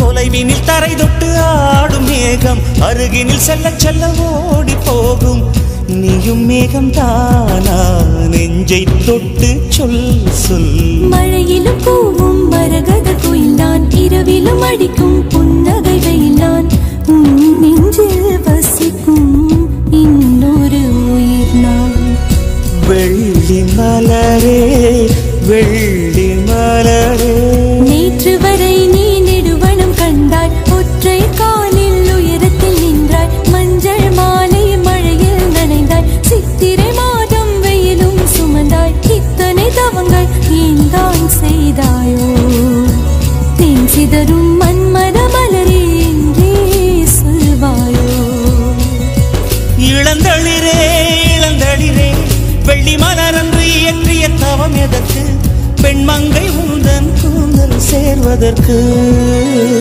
தொலைவினில் தரை தொட்டு ஆடும் மேகம் அருகினில் செல்ல செல்ல ஓடி போகும். நீயும் மேகம் தானா நெஞ்சை தொட்டு சொல் சொல். மழையிலும் பூவும் மரகத குயில் நான், இரவிலும் அடிக்கும் புன்னகை வெயில் நான். நெஞ்சில் வசிக்கும் இன்னொரு உயிர் நான். வெள்ளி மலரே வெள்ளி மலரே, நேற்று வரை நீ நெடுவனம் கண்டாய், ஒற்றை காலில் உயரத்தில் நின்றாய். மஞ்சள் மாலை மழையில் நனைந்தாய், சித்திரை மாதம் வெயிலும் சுமந்தாய். இத்தனை தவங்கள் ஏன் தான் செய்தாயோ? தேன் சிதறும் மன்மத மலரே என்றே சொல்வாயோ? இளந்தளிரே இளந்தளிரே, வெள்ளி மலரன்று இயற்றிய தவம் எதற்கு? பெண்மங்கை உந்தன் கூந்தல் சேர்வதற்கு.